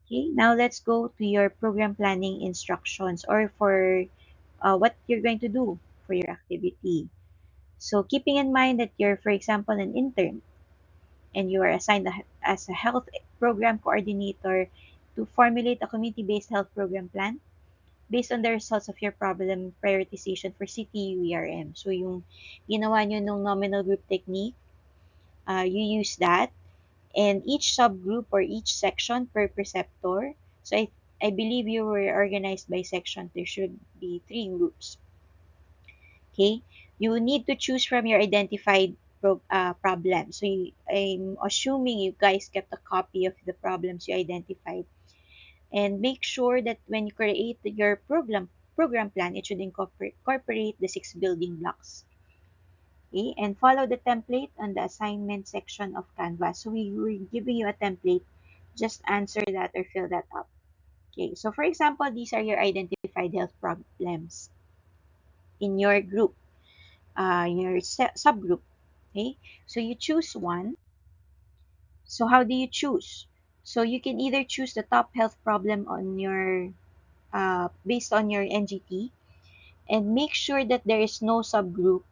Okay, now let's go to your program planning instructions or for what you're going to do for your activity. So keeping in mind that you're, for example, an intern and you are assigned as a health program coordinator to formulate a community-based health program plan based on the results of your problem prioritization for CTUERM. So yung ginawa nyo nung nominal group technique, you use that. And each subgroup or each section per preceptor. So I believe you were organized by section. There should be 3 groups. Okay. You need to choose from your identified problems. So I'm assuming you guys kept a copy of the problems you identified. And make sure that when you create your program plan, it should incorporate the 6 building blocks. Okay, and follow the template on the assignment section of Canvas. So we're giving you a template. Just answer that or fill that up. Okay, so for example, these are your identified health problems in your group, your subgroup. Okay, so you choose one. So how do you choose? So you can either choose the top health problem on your based on your NGT and make sure that there is no subgroup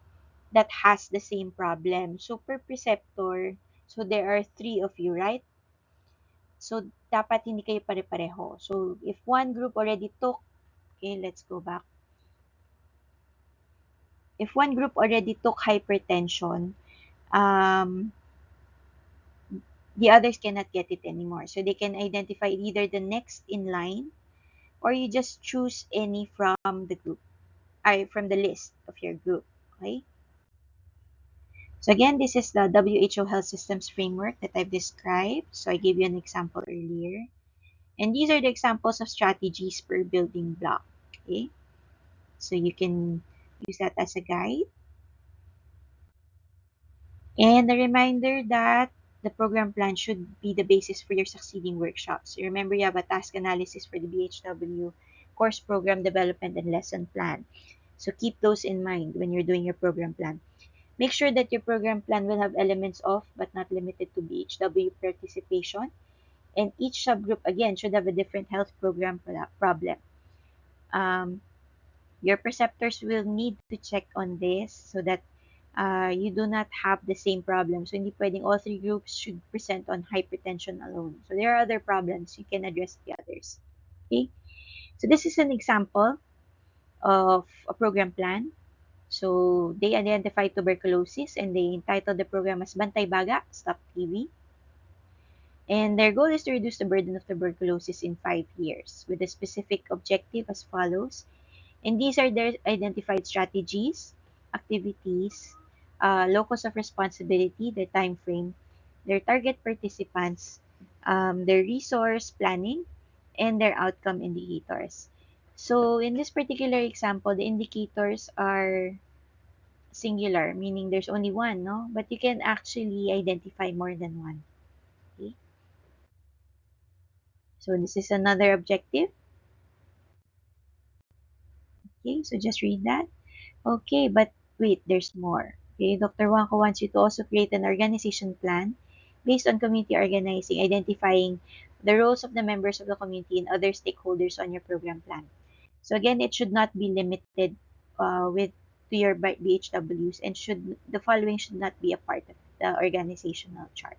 that has the same problem. So per preceptor, so there are 3 of you, right? So dapat hindi kayo pare-pareho. So if one group already took, okay, let's go back. If one group already took hypertension, um, the others cannot get it anymore. So they can identify either the next in line or you just choose any from the group, from the list of your group. Okay. So again, this is the WHO Health Systems Framework that I've described. So I gave you an example earlier. And these are the examples of strategies per building block. Okay. So you can use that as a guide. And a reminder that the program plan should be the basis for your succeeding workshops. Remember, you have a task analysis for the BHW, course program development, and lesson plan. So keep those in mind when you're doing your program plan. Make sure that your program plan will have elements of, but not limited to, BHW participation. And each subgroup, again, should have a different health program problem. Um, your preceptors will need to check on this so that you do not have the same problem. So, hindi pwedeng all 3 groups should present on hypertension alone. So, there are other problems. You can address the others. Okay? So, this is an example of a program plan. So, they identified tuberculosis and they entitled the program as Bantay Baga, Stop TB. And their goal is to reduce the burden of tuberculosis in 5 years with a specific objective as follows. And these are their identified strategies, activities, locus of responsibility, their time frame, their target participants, their resource planning, and their outcome indicators. So in this particular example, the indicators are singular, meaning there's only one, no? But you can actually identify more than one. Okay? So this is another objective. Okay, so just read that. Okay, but wait, there's more. Okay, Dr. Wanko wants you to also create an organization plan based on community organizing, identifying the roles of the members of the community and other stakeholders on your program plan. So again, it should not be limited with to your BHWs and should the following should not be a part of the organizational chart.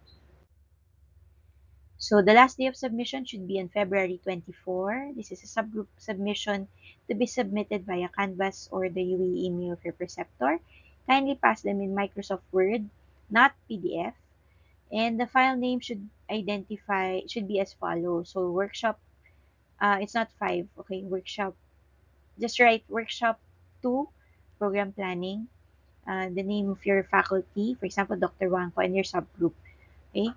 So the last day of submission should be on February 24. This is a subgroup submission to be submitted via Canvas or the UE email of your preceptor. Kindly pass them in Microsoft Word, not PDF. And the file name should be as follows. So workshop, it's not 5, okay? Workshop, just write workshop 2, program planning, the name of your faculty, for example, Dr. Wangko, and your subgroup. Okay?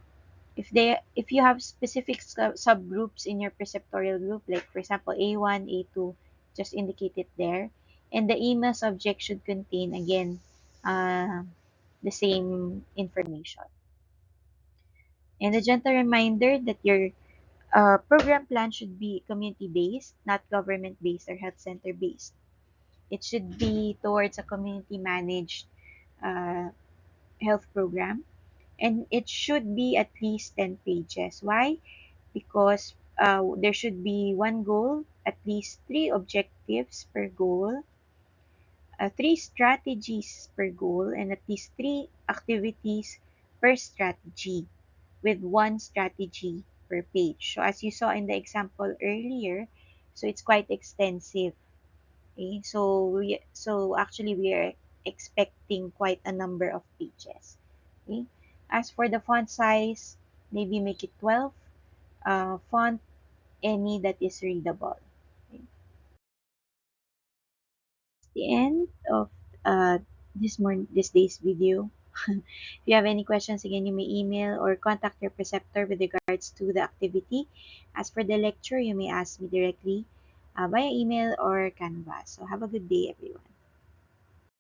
If you have specific subgroups in your preceptorial group, like for example A1, A2, just indicate it there. And the email subject should contain again the same information. And a gentle reminder that your program plan should be community based, not government based or health center based. It should be towards a community managed uh, health program, and it should be at least 10 pages. Why? Because there should be one goal, at least three objectives per goal, three strategies per goal, and at least three activities per strategy, with one strategy per page. So as you saw in the example earlier, so it's quite extensive. Okay, so actually we are expecting quite a number of pages. Okay, as for the font size, maybe make it 12. Font any that is readable. Okay. The end of this day's video. If you have any questions, again, you may email or contact your preceptor with regards to the activity. As for the lecture, you may ask me directly via email or Canva. So have a good day, everyone.